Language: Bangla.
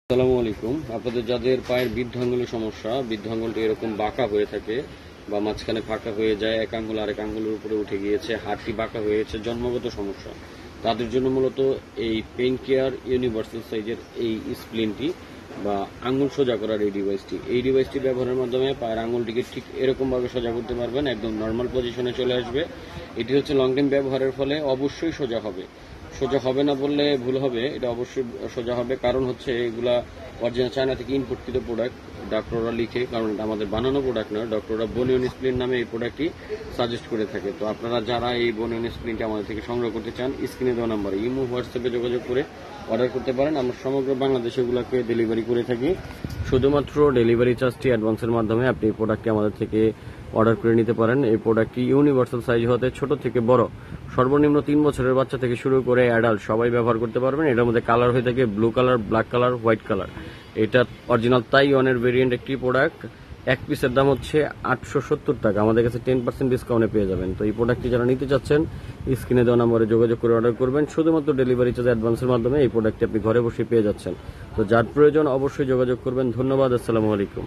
আসসালামু আলাইকুম। আপনাদের যাদের পায়ের বৃদ্ধাঙ্গুলের সমস্যা, বৃদ্ধাঙ্গুলটি এরকম বাঁকা হয়ে থাকে বা মাঝখানে ফাঁকা হয়ে যায়, এক আঙ্গুল আরেক আঙ্গুলের উপরে উঠে গিয়েছে, হাড়টি বাঁকা হয়েছে, জন্মগত সমস্যা, তাদের জন্য মূলত এই পেইন কেয়ার ইউনিভার্সাল সাইজের এই স্প্লিনটি বা আঙ্গুল সোজা করার এই ডিভাইসটি ব্যবহারের মাধ্যমে পায়ের আঙ্গুলটিকে ঠিক এরকমভাবে সোজা করতে পারবেন, একদম নর্মাল পজিশনে চলে আসবে। এটি হচ্ছে লং টাইম ব্যবহারের ফলে অবশ্যই সোজা হবে। সোজা হবে না বললে ভুল হবে, এটা অবশ্যই সোজা হবে। কারণ হচ্ছে এগুলা অরিজিনাল চায়না থেকে ইম্পোর্টকৃত প্রোডাক্ট, ডক্টররা লিখে, কারণ এটা আমাদের বানানো প্রোডাক্ট নয়, ডক্টররা বোনিয়ন স্প্লিন নামে এই প্রোডাক্টটি সাজেস্ট করে থাকে। তো আপনারা যারা এই বোনিয়ন স্প্লিনটি আমাদের থেকে সংগ্রহ করতে চান, স্ক্রিনে দেওয়া নাম্বারে ইমো হোয়াটসঅ্যাপে যোগাযোগ করে অর্ডার করতে পারেন। আমরা সমগ্র বাংলাদেশে এগুলোকে ডেলিভারি করে থাকি। শুধুমাত্র ডেলিভারি চার্জটি অ্যাডভান্সের মাধ্যমে আপনি এই প্রোডাক্টটি আমাদের থেকে অর্ডার করে নিতে পারেন। এই প্রোডাক্টটি ইউনিভার্সাল সাইজ হতে ছোট থেকে বড়, সর্বনিম্ন 3 বছরের বাচ্চা থেকে শুরু করে অ্যাডাল্ট সবাই ব্যবহার করতে পারবেন। এটার মধ্যে কালার হয়ে থাকে blue colour, black colour, white colour. এটা অরিজিনাল তাইওয়ানের ভেরিয়েন্ট একটি প্রোডাক্ট। এক পিসের দাম হচ্ছে 870 টাকা। আমাদের কাছে 10% ডিসকাউন্টে পেয়ে যাবেন। তো এই প্রোডাক্টটি যারা নিতে চাচ্ছেন, স্ক্রিনে দেওয়া নম্বরে যোগাযোগ করে অর্ডার করবেন। শুধুমাত্র ডেলিভারি চার্জ অ্যাডভান্সের মাধ্যমে এই প্রোডাক্টটি আপনি ঘরে বসে পেয়ে যাচ্ছেন। তো যার প্রয়োজন অবশ্যই যোগাযোগ করবেন। ধন্যবাদ। আসসালামু আলাইকুম।